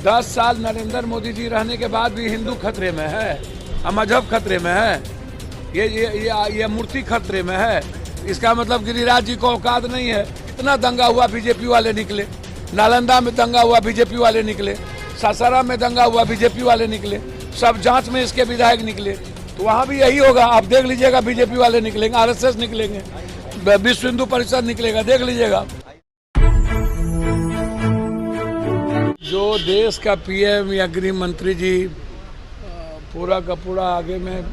10 साल नरेंद्र मोदी जी रहने के बाद भी हिंदू खतरे में है, मजहब खतरे में है, ये मूर्ति खतरे में है। इसका मतलब गिरिराज जी को औकात नहीं है। इतना दंगा हुआ, बीजेपी वाले निकले। नालंदा में दंगा हुआ, बीजेपी वाले निकले। सासाराम में दंगा हुआ, बीजेपी वाले निकले। सब जांच में इसके विधायक निकले। तो वहाँ भी यही होगा। आप देख लीजिएगा, बीजेपी वाले निकलेंगे, आरएसएस निकलेंगे, विश्व हिंदू परिषद निकलेगा, देख लीजिएगा। जो देश का पीएम या गृह मंत्री जी पूरा का पूरा आगे में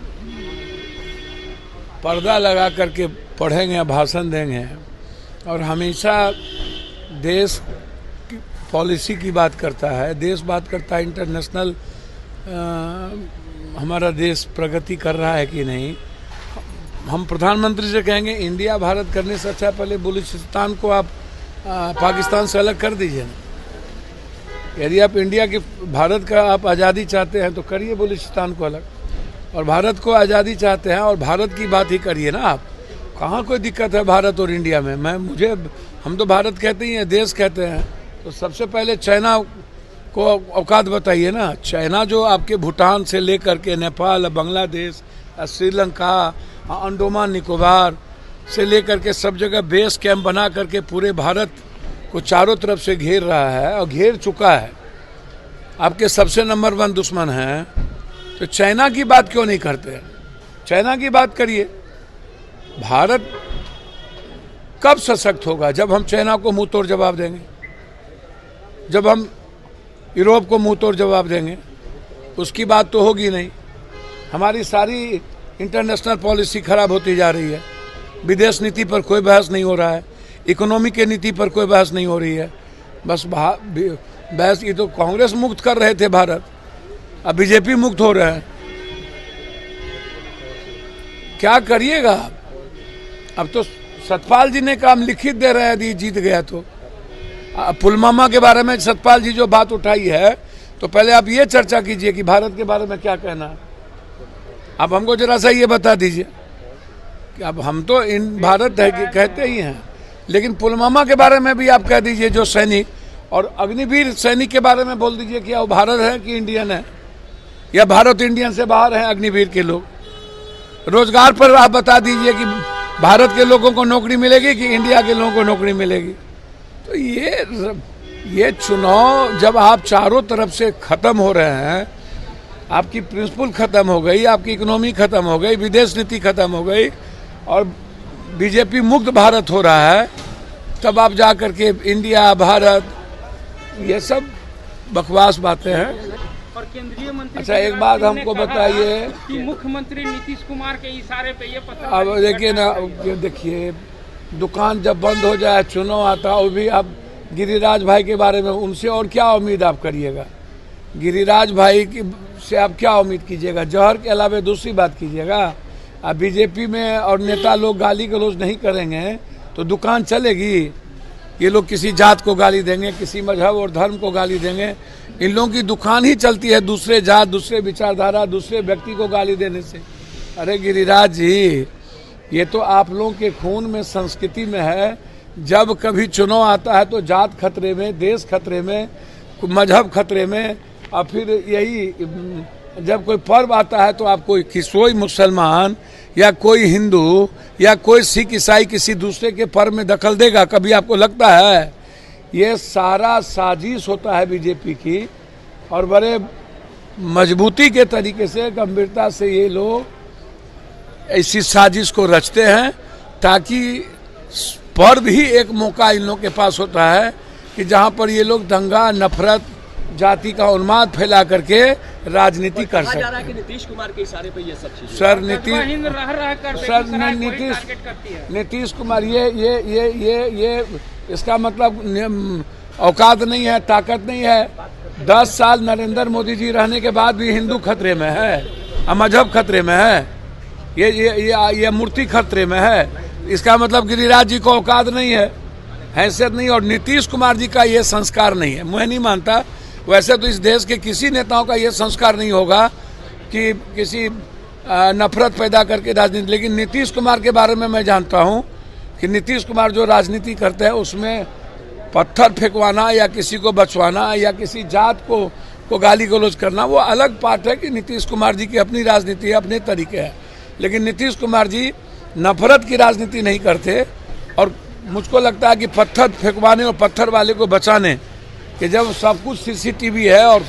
पर्दा लगा करके पढ़ेंगे, भाषण देंगे और हमेशा देश की पॉलिसी की बात करता है। देश बात करता है इंटरनेशनल, हमारा देश प्रगति कर रहा है कि नहीं। हम प्रधानमंत्री से कहेंगे इंडिया भारत करने से अच्छा पहले बलूचिस्तान को आप पाकिस्तान से अलग कर दीजिए ना। यदि आप इंडिया की भारत का आप आज़ादी चाहते हैं तो करिए बलूचिस्तान को अलग, और भारत को आज़ादी चाहते हैं और भारत की बात ही करिए ना। आप कहाँ कोई दिक्कत है भारत और इंडिया में? हम तो भारत कहते ही हैं, देश कहते हैं। तो सबसे पहले चाइना को औकात बताइए ना। चाइना जो आपके भूटान से लेकर के नेपाल, बांग्लादेश, श्रीलंका, अंडमान निकोबार से लेकर के सब जगह बेस कैंप बना करके पूरे भारत को चारों तरफ से घेर रहा है और घेर चुका है। आपके सबसे नंबर 1 दुश्मन हैं। तो चाइना की बात क्यों नहीं करते? चाइना की बात करिए। भारत कब सशक्त होगा? जब हम चाइना को मुंह तोड़ जवाब देंगे, जब हम यूरोप को मुंह तोड़ जवाब देंगे। उसकी बात तो होगी नहीं। हमारी सारी इंटरनेशनल पॉलिसी खराब होती जा रही है। विदेश नीति पर कोई बहस नहीं हो रहा है, इकोनॉमी के नीति पर कोई बहस नहीं हो रही है। बस बहस ये तो कांग्रेस मुक्त कर रहे थे भारत, अब बीजेपी मुक्त हो रहे हैं। क्या करिएगा? अब तो सतपाल जी ने काम लिखित दे रहे हैं यदि जीत गया तो। पुलवामा के बारे में सतपाल जी जो बात उठाई है, तो पहले आप ये चर्चा कीजिए कि भारत के बारे में क्या कहना है। अब हमको जरा सा ये बता दीजिए कि अब हम तो इन भारत है कि कहते ही हैं, लेकिन पुलवामा के बारे में भी आप कह दीजिए जो सैनिक, और अग्निवीर सैनिक के बारे में बोल दीजिए कि वो भारत है कि इंडियन है, या भारत इंडियन से बाहर है अग्निवीर के लोग। रोजगार पर आप बता दीजिए कि भारत के लोगों को नौकरी मिलेगी कि इंडिया के लोगों को नौकरी मिलेगी। तो ये चुनाव जब आप चारों तरफ से खत्म हो रहे हैं, आपकी प्रिंसिपल खत्म हो गई, आपकी इकोनॉमी खत्म हो गई, विदेश नीति खत्म हो गई और बीजेपी मुक्त भारत हो रहा है, तब आप जा करके इंडिया भारत, ये सब बकवास बातें हैं। और केंद्रीय मंत्री अच्छा एक बात हमको बताइए कि मुख्यमंत्री नीतीश कुमार के इशारे पे ये पता। अब देखिए ना, देखिए दुकान जब बंद हो जाए, चुनाव आता, वो भी आप गिरिराज भाई के बारे में उनसे और क्या उम्मीद आप करिएगा? गिरिराज भाई की से आप क्या उम्मीद कीजिएगा? जहर के अलावा दूसरी बात कीजिएगा। अब बीजेपी में और नेता लोग गाली गलौज नहीं करेंगे तो दुकान चलेगी? ये लोग किसी जात को गाली देंगे, किसी मजहब और धर्म को गाली देंगे। इन लोगों की दुकान ही चलती है दूसरे जात, दूसरे विचारधारा, दूसरे व्यक्ति को गाली देने से। अरे गिरिराज जी, ये तो आप लोगों के खून में, संस्कृति में है। जब कभी चुनाव आता है तो जात खतरे में, देश खतरे में, मजहब खतरे में, और फिर यही जब कोई पर्व आता है तो आप कोई मुसलमान या कोई हिंदू या कोई सिख ईसाई किसी दूसरे के पर्व में दखल देगा? कभी आपको लगता है? ये सारा साजिश होता है बीजेपी की, और बड़े मजबूती के तरीके से, गंभीरता से ये लोग ऐसी साजिश को रचते हैं, ताकि पर्व ही एक मौका इन लोगों के पास होता है कि जहाँ पर ये लोग दंगा, नफरत, जाति का उन्माद फैला करके राजनीति कर सकते हैं। नीतीश कुमार के इशारे पे ये सब चीजें सर नीतीश कुमार ये इसका मतलब औकात नहीं है, ताकत नहीं है। 10 साल नरेंद्र मोदी जी रहने के बाद भी हिंदू खतरे में है, मजहब खतरे में है, ये मूर्ति खतरे में है। इसका मतलब गिरिराज जी को औकात नहीं है, हैसियत नहीं, और नीतीश कुमार जी का ये संस्कार नहीं है। मैं नहीं मानता, वैसे तो इस देश के किसी नेताओं का ये संस्कार नहीं होगा कि किसी नफरत पैदा करके राजनीति, लेकिन नीतीश कुमार के बारे में मैं जानता हूँ कि नीतीश कुमार जो राजनीति करते हैं उसमें पत्थर फेंकवाना या किसी को बचवाना या किसी जात को गाली गलौज करना वो अलग बात है कि नीतीश कुमार जी की अपनी राजनीति है, अपने तरीके है। लेकिन नीतीश कुमार जी नफरत की राजनीति नहीं करते। और मुझको लगता है कि पत्थर फेंकवाने और पत्थर वाले को बचाने कि जब सब कुछ सीसीटीवी है और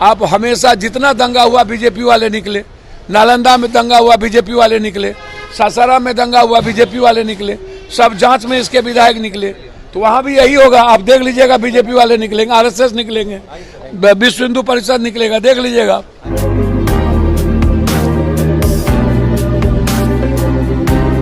आप हमेशा जितना दंगा हुआ बीजेपी वाले निकले, नालंदा में दंगा हुआ बीजेपी वाले निकले, सासाराम में दंगा हुआ बीजेपी वाले निकले, सब जांच में इसके विधायक निकले, तो वहाँ भी यही होगा। आप देख लीजिएगा, बीजेपी वाले निकलेंगे, आरएसएस निकलेंगे, विश्व हिंदू परिषद निकलेगा, देख लीजिएगा।